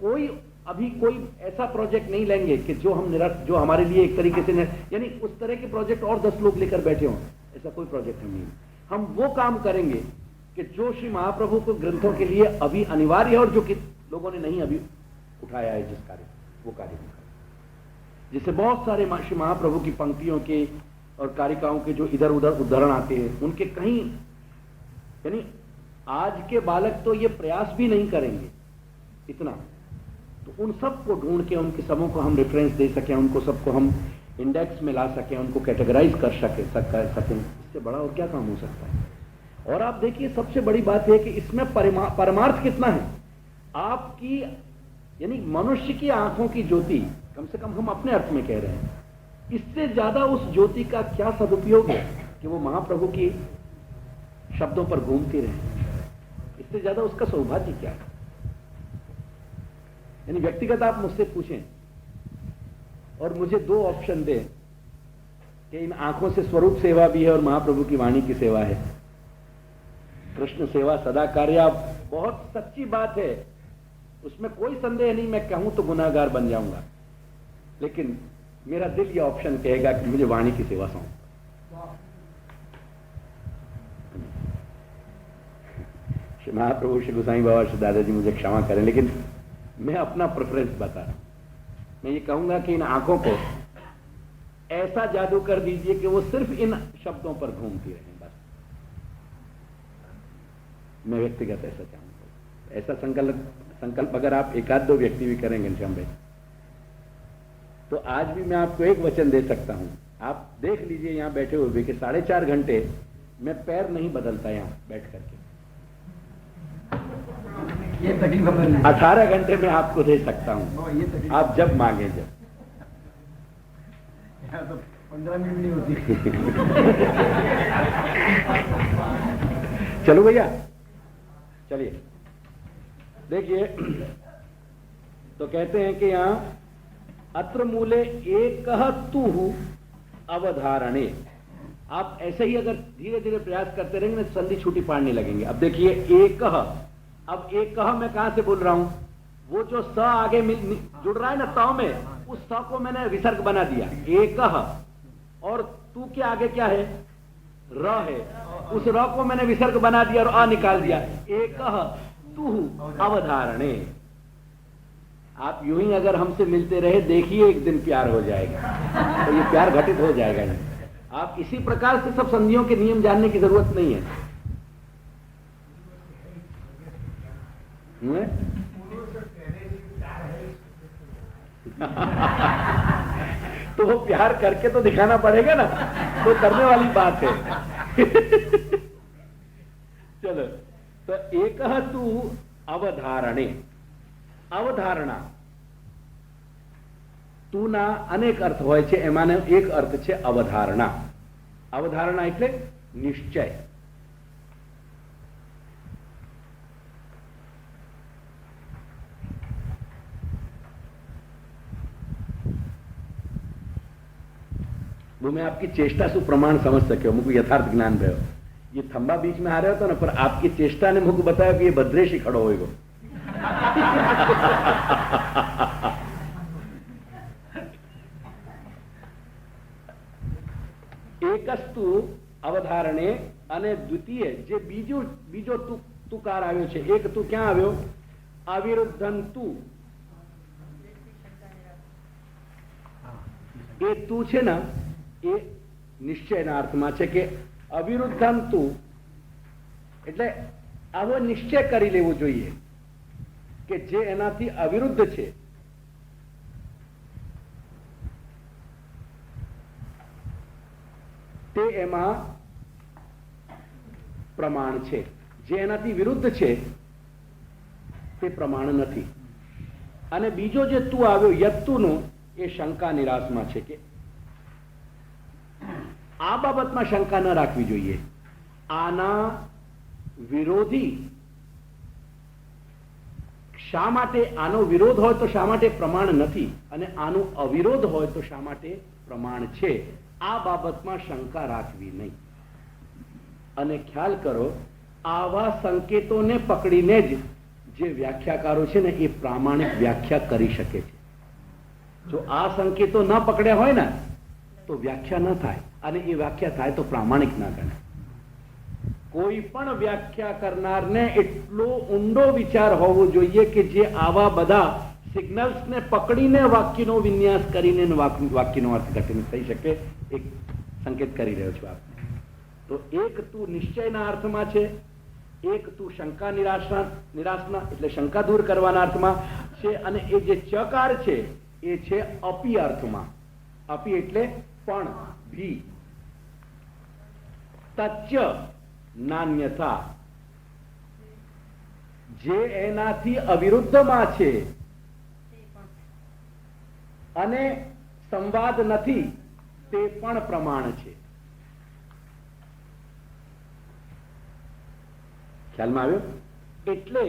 कोई अभी कोई ऐसा प्रोजेक्ट नहीं लेंगे कि जो हम जो हमारे लिए एक तरीके से यानी उस तरह के प्रोजेक्ट और 10 लोग लेकर बैठे हों. ऐसा कोई प्रोजेक्ट हम नहीं. हम वो काम करेंगे कि जो श्री महाप्रभु को ग्रंथों के लिए अभी अनिवार्य है और जो कि लोगों ने नहीं अभी उठाया है जिस कार्य वो कार्य जिससे बहुत सारे श्री महाप्रभु की पंक्तियों के और कारिकाओं के जो इधर उधर उदाहरण आते हैं उनके कहीं यानी आज के बालक तो ये प्रयास भी नहीं करेंगे इतना. तो उन सब को ढूंढ के उनके सबों को हम रेफरेंस दे सकें, उनको सबको हम इंडेक्स में ला सकें, उनको कैटेगराइज कर सकें. इससे बड़ा और क्या काम हो सकता है. और आप देखिए सबसे बड़ी बात है कि इसमें परमार्थ कितना है. आपकी यानी मनुष्य की आंखों की ज्योति कम से कम हम अपने अर्थ में कह रहे हैं. इससे ज्यादा उस ज्योति का क्या सदुपयोग है कि वो महाप्रभु की शब्दों पर घूमती रहे. इससे ज्यादा उसका सौभाग्य क्या है? यानी व्यक्तिगत आप मुझसे पूछें और मुझे 2 ऑप्शन दें कि इन आंखों से स्वरूप सेवा भी है और महाप्रभु की वाणी की सेवा है। कृष्ण सेवा सदा कार्य बहुत सच्ची बात है, उसमें कोई संदेह नहीं। मैं कहूं तो गुनाहगार बन जाऊंगा, लेकिन मेरा दिल यह ऑप्शन कहेगा कि मुझे वाणी की सेवा सौंप। श्री महाप्रभु, श्री गोसाई बाबा, श्री दादाजी मुझे क्षमा करें, लेकिन मैं अपना प्रेफरेंस बता रहा हूं। मैं ये कहूंगा कि इन आंखों को ऐसा जादू कर दीजिए कि वो सिर्फ इन शब्दों पर घूमती रहें, बस। मैं व्यक्तिगत ऐसा चाहूंगा। ऐसा संकल्प अगर आप 1-2 व्यक्ति भी करेंगे घनश्याम भाई, तो आज भी मैं आपको एक वचन दे सकता हूं। आप देख लीजिए यहां बैठे हुए भी कि 4.5 घंटे मैं पैर नहीं बदलता यहां बैठ करके। ये तकलीफ है। 18 घंटे में आपको दे सकता हूं, आप जब मांगे जब। यहाँ तो 15 मिनट नहीं होती। चलो भैया, चलिए देखिए। तो कहते हैं कि यहां अत्र मूले एकः तु अवधारणे। आप ऐसे ही अगर धीरे धीरे प्रयास करते रहेंगे ना, संधि छूटी पाड़ने लगेंगे। अब देखिए एकः, अब एकः मैं कहां से बोल रहा हूं? वो जो स आगे जुड़ रहा है ना त में, उस स को मैंने विसर्ग बना दिया एकः, और तू के आगे क्या है? र है, उस र को मैंने विसर्ग बना दिया और अ निकाल दिया। एकः तु अवधारणे। आप यूं ही अगर हमसे मिलते रहे, देखिए एक दिन प्यार हो जाएगा, तो ये प्यार घटित हो जाएगा नहीं। आप इसी प्रकार से सब संधियों के नियम जानने की जरूरत नहीं है। तो वो प्यार करके तो दिखाना पड़ेगा ना, तो करने वाली बात है। चलो, तो एकः तु अवधारणे। अवधारणा તુના અનેક અર્થ હોય છે, એમાંનો એક અર્થ છે અવધારણા. અવધારણા એટલે નિશ્ચય. वो मैं आपकी चेष्टा से प्रमाण समझ सके, मुझे यथार्थ ज्ञान रहो. ये थंबा बीच में आ रहा था ना, पर आपकी चेष्टा ने मुझे बताया कि ये भद्रेश ही खड़ो होएगो. एकस्तु अवधारणे અને દ્વિતીય જે બીજો તુકાર આવ્યો છે, એક તુ ક્યાં આવ્યો? અવિરુદ્ધંતુ. એ તુ છે ને, એ નિશ્ચયના અર્થમાં છે કે અવિરુદ્ધંતુ એટલે આવો નિશ્ચય કરી લેવો જોઈએ કે જે એનાથી અવિરુદ્ધ છે તે એમાં પ્રમાણ છે, જે એનાથી વિરુદ્ધ છે તે પ્રમાણ નથી. અને બીજો જે તું આવ્યો યત્તુનો, એ શંકા નિરાશમાં છે કે આ બાબતમાં શંકા ન રાખવી જોઈએ. આના વિરોધી શા માટે, આનો વિરોધ હોય તો શા માટે પ્રમાણ નથી, અને આનો અવિરોધ હોય તો શા માટે પ્રમાણ છે, આ બાબતમાં શંકા રાખવી નહીં. અને ખ્યાલ કરો, આવા સંકેતોને પકડીને જ જે વ્યાખ્યાકારો છે ને, એ પ્રામાણિક વ્યાખ્યા કરી શકે છે. જો આ સંકેતો ન પકડ્યા હોય ને તો વ્યાખ્યા ન થાય, અને એ વ્યાખ્યા થાય તો પ્રામાણિક ના ગણાય. કોઈ પણ વ્યાખ્યા કરનારને એટલો ઊંડો વિચાર હોવો જોઈએ કે જે આવા બધા સિગ્નલ્સ ને પકડીને વાક્યનો વિન્યાસ કરીને વાક્યનો અર્થ ઘટીને થઈ શકે. એક સંકેત કરી રહ્યો છું આપને. તો એક તું નિશ્ચયના અર્થમાં છે, એક તું શંકા નિરાશના એટલે શંકા દૂર કરવાના અર્થમાં છે, અને એ જે ચકાર છે એ છે અપી અર્થમાં. અપી એટલે પણ, ભી. તચ્ચ નાન્યથા, જે એનાથી અવિરુદ્ધમાં છે અને સંવાદ નથી, તે પણ પ્રમાણ છે. ખ્યાલમાં આવ્યો? એટલે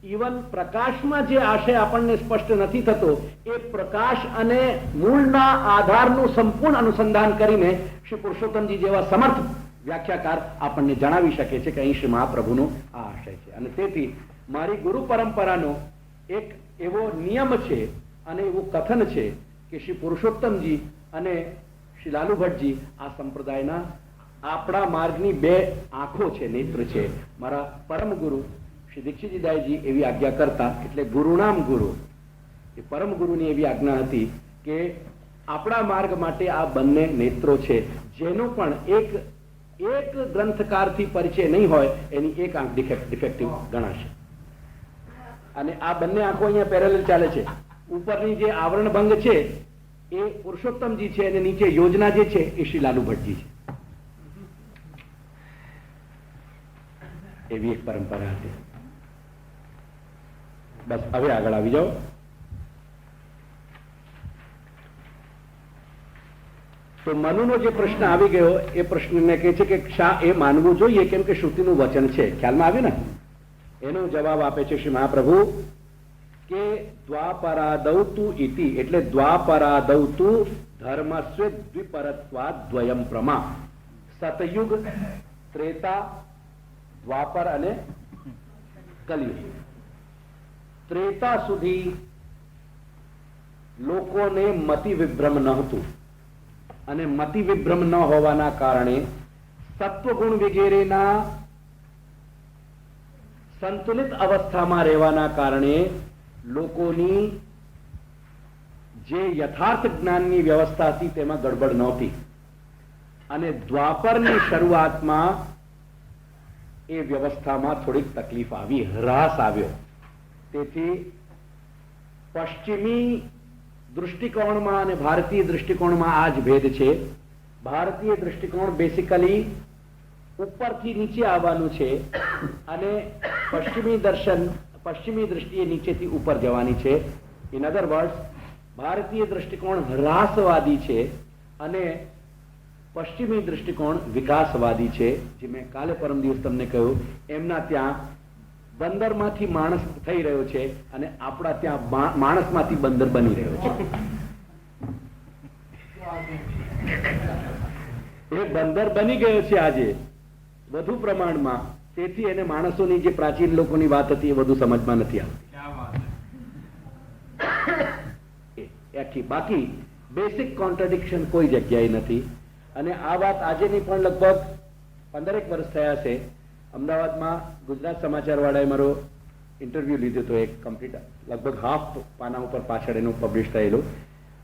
ઇવન પ્રકાશમાં જે આશય આપણને સ્પષ્ટ નથી થતો એ પ્રકાશ અને મૂળના આધારનું સંપૂર્ણ અનુસંધાન કરીને શ્રી પુરુષોત્તમજી જેવા સમર્થ વ્યાખ્યાકાર આપણને જણાવી શકે છે કે અહીં શ્રી મહાપ્રભુનો આ આશય છે. અને તેથી મારી ગુરુ પરંપરાનો એક એવો નિયમ છે અને એવું કથન છે કે શ્રી પુરુષોત્તમજી અને શ્રી લાલુ ભટ્ટજી આ સંપ્રદાયના આપણા માર્ગની બે આંખો છે, નેત્ર છે. મારા પરમ ગુરુ શ્રી દીક્ષિતજી દાયજી એવી આજ્ઞા કરતા, એટલે ગુરુનામ ગુરુ, એ પરમ ગુરુની એવી આજ્ઞા હતી કે આપણા માર્ગ માટે આ બંને નેત્રો છે. જેનો પણ એક ગ્રંથકારથી પરિચય નહીં હોય એની એક આંખ ડિફેક્ટિવ ગણાશે. અને આ બંને આંખો અહીંયા પેરેલલ ચાલે છે. ઉપરની જે આવરણ ભંગ છે એ પુરુષોત્તમજી છે અને નીચે યોજના જે છે એ શ્રી લાલુ ભટ્ટજી છે. એવી એક પરંપરા હતી. બસ હવે આગળ આવી જાઓ. તો મનુનો જે પ્રશ્ન આવી ગયો એ પ્રશ્નને કહે છે કે શા એ માનવું જોઈએ, કેમ કે શ્રુતિનું વચન છે. ખ્યાલમાં આવ્યું ને? એનો જવાબ આપે છે શ્રી મહાપ્રભુ કે દ્વાપરાદૌતુ ઇતિ, એટલે દ્વાપરાદૌતુ ધર્મસ્ય દ્વિપરત્વાદ દ્વયમ પ્રમા. સતયુગ, ત્રેતા, દ્વાપર અને કલિયુગ. ત્રેતા સુધી લોકોને મતિ વિભ્રમ ન હતું અને મતિ વિભ્રમ ન હોવાના કારણે સત્વગુણ વગેરેના સંતુલિત અવસ્થામાં રહેવાના કારણે લોકોની જે યથાર્થ જ્ઞાનની વ્યવસ્થા હતી તેમાં ગડબડ નહોતી. અને દ્વાપરની શરૂઆતમાં એ વ્યવસ્થામાં થોડીક તકલીફ આવી, હ્રાસ આવ્યો. તેથી પશ્ચિમી દૃષ્ટિકોણમાં અને ભારતીય દૃષ્ટિકોણમાં આ જ ભેદ છે. ભારતીય દૃષ્ટિકોણ બેસિકલી ઉપરથી નીચે આવવાનું છે અને પશ્ચિમી દૃષ્ટિએ નીચેથી ઉપર જવાની છે. ઇન અધર વર્ડ્સ, ભારતીય દૃષ્ટિકોણ હ્રાસવાદી છે અને પશ્ચિમી દૃષ્ટિકોણ વિકાસવાદી છે. જે મેં કાલે પરમ દિવસ તમને કહ્યું, એમના ત્યાં બંદરમાંથી માણસ થઈ રહ્યો છે અને આપણા ત્યાં માણસમાંથી બંદર બની રહ્યો છે. એ બંદર બની ગયો છે આજે વધુ પ્રમાણમાં. તેથી એને માણસોની જે પ્રાચીન લોકોની વાત હતી એ બધું સમજમાં નથી આવતી. બાકી બેસિક કોન્ટ્રાડિક્શન કોઈ જગ્યાએ નથી. અને આ વાત આજેની પણ લગભગ 15 વર્ષ થયા છે. અમદાવાદમાં ગુજરાત સમાચાર વાળાએ મારો ઇન્ટરવ્યુ લીધો હતો, એક કમ્પ્લીટ લગભગ હાફ પાના ઉપર પાછળ એનું પબ્લિશ થયેલું.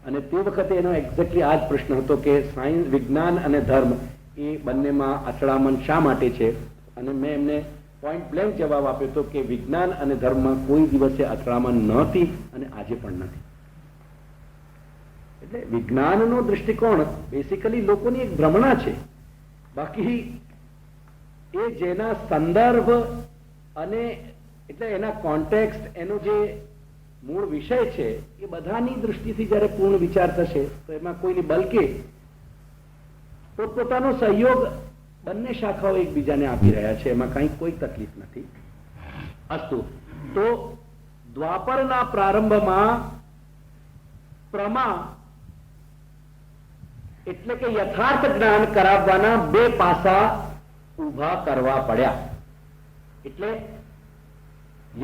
અને તે વખતે એનો એક્ઝેક્ટલી આ જ પ્રશ્ન હતો કે સાયન્સ, વિજ્ઞાન અને ધર્મ એ બંનેમાં અથડામણ શા માટે છે. અને મેં એમને પોઈન્ટ બ્લેન્ક જવાબ આપ્યો હતો કે વિજ્ઞાન અને ધર્મમાં કોઈ દિવસે અથડામણ નહોતી અને આજે પણ નથી. એટલે વિજ્ઞાનનો દૃષ્ટિકોણ બેસિકલી લોકોની એક ભ્રમણા છે. બાકી એ જેના સંદર્ભ અને એટલે એના કોન્ટેક્સ્ટ, એનો જે મૂળ વિષય છે એ બધાની દૃષ્ટિથી જ્યારે પૂર્ણ વિચાર થશે તો એમાં કોઈની બલકે પોતપોતાનો સહયોગ બંને શાખાઓ એકબીજાને આપી રહ્યા છે. એમાં કઈ કોઈ તકલીફ નથી. અસ્તુ. તો દ્વાપરના પ્રારંભમાં પ્રમા એટલે કે યથાર્થ જ્ઞાન કરાવવાના બે પાસા ઉભા કરવા પડ્યા. એટલે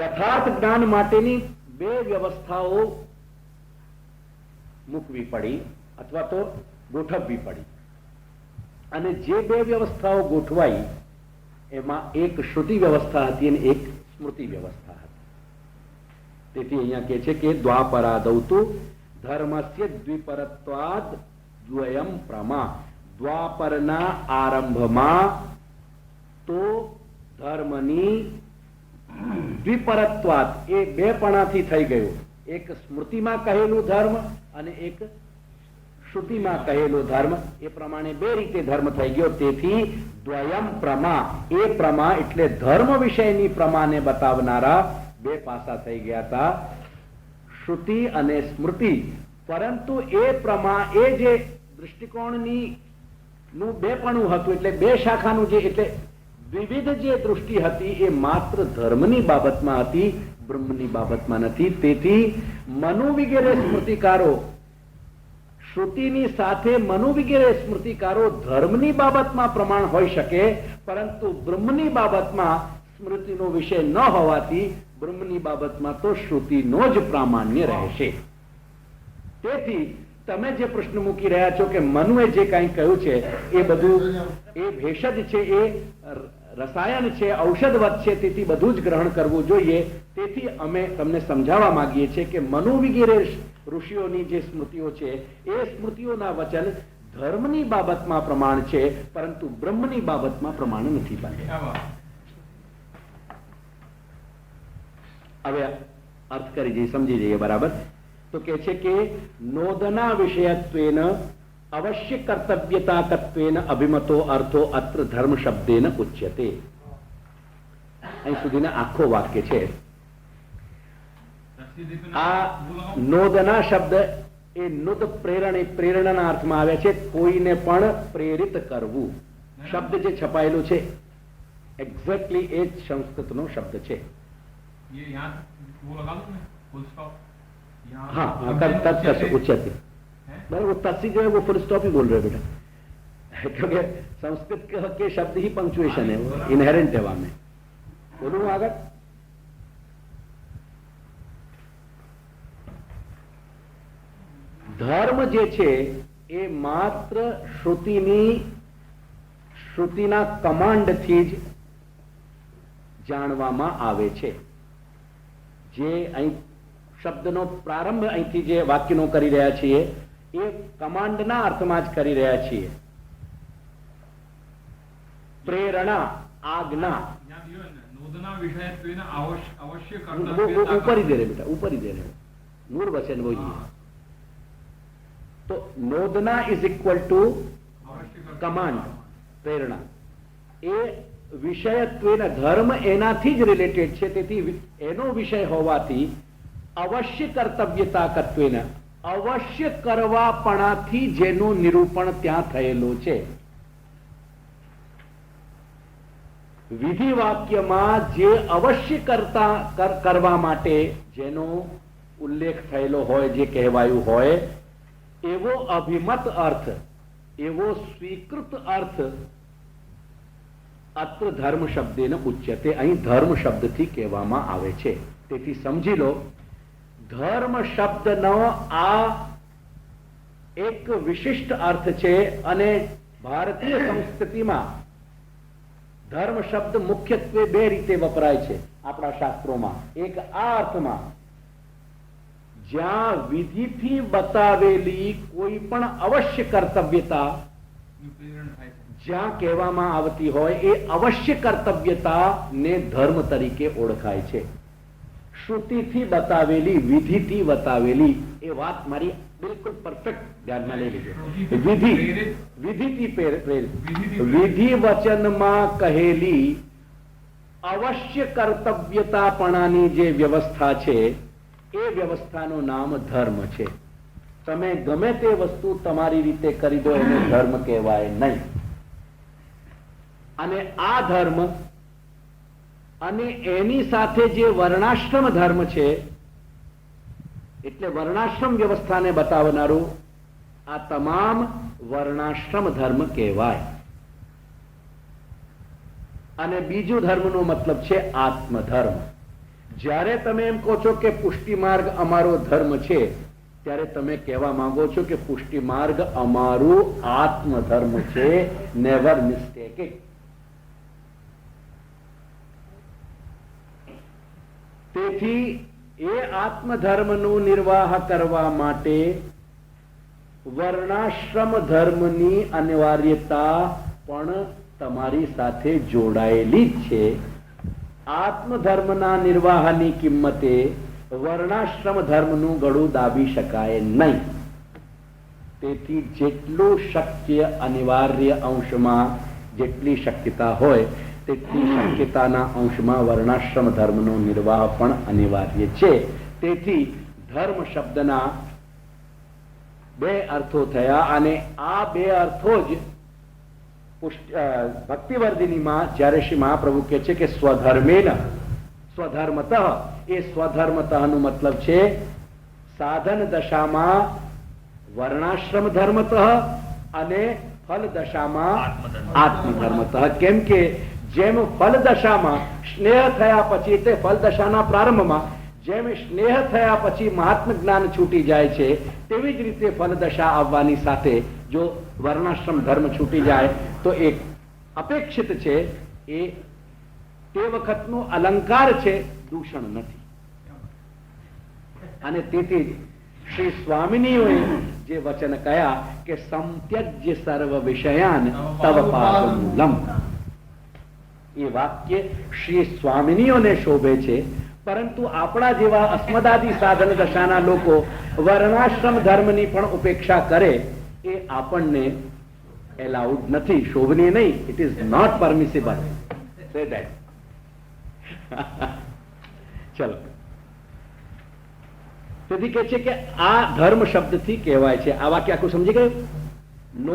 યથાર્થ જ્ઞાન માટેની બે વ્યવસ્થાઓ મૂકવી પડી અથવા તો ગોઠવવી પડી. અને જે બે વ્યવસ્થાઓ ગોઠવાઈ એમાં એક શ્રુતિ વ્યવસ્થા હતી અને એક સ્મૃતિ વ્યવસ્થા હતી. તેથી અહીંયા કહે છે કે દ્વાપરાદૌતુ ધર્મસ્ય દ્વિપરત્વાદ દ્વયમ પ્રમા. દ્વાપરના આરંભમાં તો ધર્મની દ્વિપરત્વાદ એ બેપણાથી થઈ ગયું. એક સ્મૃતિમાં કહેલું ધર્મ અને એક શ્રુતિમાં કહેલો ધર્મ, એ પ્રમાણે બે રીતે ધર્મ થઈ ગયો. તેથી દ્વયમ પ્રમા, એ પ્રમા એટલે ધર્મ વિષયની પ્રમાને બતાવનારા બે પાસા થઈ ગયા હતા, શ્રુતિ અને સ્મૃતિ. પરંતુ એ પ્રમા, એ જે દૃષ્ટિકોણની નું બેપણું હતું, એટલે બે શાખાનું જે, એટલે દ્વિવિધ જે દૃષ્ટિ હતી એ માત્ર ધર્મની બાબતમાં હતી, બ્રહ્મની બાબતમાં નથી. તેથી મનુ વગેરે સ્મૃતિકારો, શ્રુતિની સાથે મનુ વગેરે સ્મૃતિકારો ધર્મની બાબતમાં પ્રમાણ હોઈ શકે, પરંતુ બ્રહ્મની બાબતમાં સ્મૃતિનો વિષય ન હોવાથી બ્રહ્મની બાબતમાં તો શ્રુતિનો જ પ્રામાણ્ય રહેશે. તેથી તમે જે પ્રશ્ન મૂકી રહ્યા છો કે મનુએ જે કંઈ કહ્યું છે એ બધું એ ભેષજ છે, એ રસાયણ છે, ઔષધવત છે, તેથી બધું જ ગ્રહણ કરવું જોઈએ. તેથી અમે તમને સમજાવવા માંગીએ છીએ કે મનુ વગેરે ઋષિઓની જે સ્મૃતિઓ છે એ સ્મૃતિઓના વચન ધર્મની બાબતમાં પ્રમાણ છે, પરંતુ બ્રહ્મની બાબતમાં પ્રમાણ નથી પામ્યા. હવે અર્થ કરી જઈએ, સમજી જઈએ બરાબર. તો કે છે કે નોદના વિષયત્વેન અવશ્ય કર્તવ્યતાકત્વેન અભિમતો અર્થો અત્ર ધર્મ શબ્દેન ઉચ્યતે. અહીં સુધીના આખો વાક્ય છે. આ નોદના શબ્દ એ નુદ પ્રેરણાના અર્થમાં આવે છે, કોઈને પણ પ્રેરિત કરવું. શબ્દ જે છપાયેલું છે એક્ઝેક્ટલી એ જ સંસ્કૃતનો શબ્દ છે. हाँ तत्स उच्यते, बराबर. वो तत्सी जो है वो फुल स्टॉप ही बोल रहे हो बेटा, क्योंकि संस्कृत के शब्द ही पंक्चुएशन है, वो इनहेरेंट है वहां में. बोलूं આગળ. ધર્મ જે છે એ માત્ર શ્રુતિના કમાન્ડથી જ જાણવામાં આવે છે. જે અહીં શબ્દનો પ્રારંભ અહીંથી જે વાક્યનો કરી રહ્યા છીએ એ કમાન્ડના અર્થમાં જ કરી રહ્યા છીએ. પ્રેરણા, આજ્ઞા. ऊपर ही दे रहे बेटा, ऊपर ही दे रहे. नूर वचन वो ही है. तो नोदना इज इक्वल टू कमांड, प्रेरणा. એ વિષયત્વેન ધર્મ એનાથી જ રિલેટેડ છે, તેથી એનો વિષય હોવાથી અવશ્ય કર્તવ્યતાકત્વેન, અવશ્ય કરવાપણાથી જેનું નિરૂપણ ત્યાં થયેલું છે. વિધિ વાક્યમાં જે અવશ્ય કરવા માટે જેનો ઉલ્લેખ થયેલો હોય, જે કહેવાયું હોય, એવો અભિમત અર્થ, એવો સ્વીકૃત અર્થ અત્ર ધર્મ શબ્દેન ઉચ્યતે, અહીં ધર્મ શબ્દથી કહેવામાં આવે છે. તેથી સમજી લો, ધર્મ શબ્દનો આ એક વિશિષ્ટ અર્થ છે. અને ભારતીય સંસ્કૃતિમાં ધર્મ શબ્દ મુખ્યત્વે બે રીતે વપરાય છે આપણા શાસ્ત્રોમાં. એક આ અર્થમાં, જ્યાં વિધિથી બતાવેલી કોઈ પણ અવશ્ય કર્તવ્યતા જ્યાં કહેવામાં આવતી હોય એ અવશ્ય કર્તવ્યતા ને ધર્મ તરીકે ઓળખાય છે. શ્રુતિથી બતાવેલી, વિધિથી બતાવેલી, એ વાત મારી બિલકુલ પરફેક્ટ ધ્યાનમાં લઈ લીધો. વિધિથી પ્રેરિત, વિધિ વચનમાં કહેલી અવશ્ય કર્તવ્યતાપણાની જે વ્યવસ્થા છે એ વ્યવસ્થાનું નામ ધર્મ છે. તમે ગમે તે વસ્તુ તમારી રીતે કરી દો એને ધર્મ કહેવાય નહીં. અને આ ધર્મ અને એની સાથે જે વર્ણાશ્રમ ધર્મ છે, એટલે વર્ણાશ્રમ વ્યવસ્થાને બતાવનારું આ તમામ વર્ણાશ્રમ ધર્મ કહેવાય. અને બીજું ધર્મનો મતલબ છે આત્મધર્મ. જ્યારે તમે એમ કહો છો કે પુષ્ટિ માર્ગ અમારો ધર્મ છે, ત્યારે તમે કહેવા માંગો છો કે પુષ્ટિ માર્ગ અમારું આત્મધર્મ છે. Never mistake it. તેથી એ આત્મધર્મનું નિર્વાહ કરવા માટે વર્ણાશ્રમ ધર્મની અનિવાર્યતા પણ તમારી સાથે જોડાયેલી જ છે. આત્મધર્મના નિર્વાહની કિંમતે વર્ણાશ્રમ ધર્મનું ગળું દાબી શકાય નહીં. તેથી જેટલું શક્ય અનિવાર્ય અંશમાં જેટલી શક્યતા હોય તેટલી શક્યતાના અંશમાં વર્ણાશ્રમ ધર્મનો નિર્વાહ પણ અનિવાર્ય છે. તેથી ધર્મ શબ્દના બે અર્થો થયા અને આ બે અર્થો જ ભક્તિવર્ધિનીમાં જ્યારે શ્રી મહાપ્રભુ કહે છે કે સ્વધર્મેન સ્વધર્મતઃ, એ સ્વધર્મતઃનો મતલબ છે સાધન દશામાં વર્ણાશ્રમ ધર્મતઃ અને ફલ દશામાં આત્મધર્મતઃ. કેમ કે જેમ ફલ દશામાં સ્નેહ થયા પછી, તે ફલ દશાના પ્રારંભમાં જેમ સ્નેહ થયા પછી મહાત્મ જ્ઞાન છૂટી જાય છે, તેવી જ રીતે ફલ દશા આવવાની સાથે જો વર્ણાશ્રમ ધર્મ છૂટી જાય તો એક અપેક્ષિત છે, એ તે વખતનો અલંકાર છે, દૂષણ નથી. અને તેથી શ્રી સ્વામિનીઓએ જે વચન કહ્યા કે સંત્યજ્ય સર્વ વિષયાન તવ પાદમૂલમ, એ વાક્ય શ્રી સ્વામિનીઓને શોભે છે. પરંતુ આપણા જેવા અસ્મદાદી સાધન દશાના લોકો વર્ણાશ્રમ ધર્મની પણ ઉપેક્ષા કરે, એ આપણને એલાઉડ નથી, શોભનીય નહીં. It is not permissible. Say that. ચલો, તેથી કે છે કે આ ધર્મ શબ્દથી કહેવાય છે. આ વાક્ય આખું સમજી ગયું? નો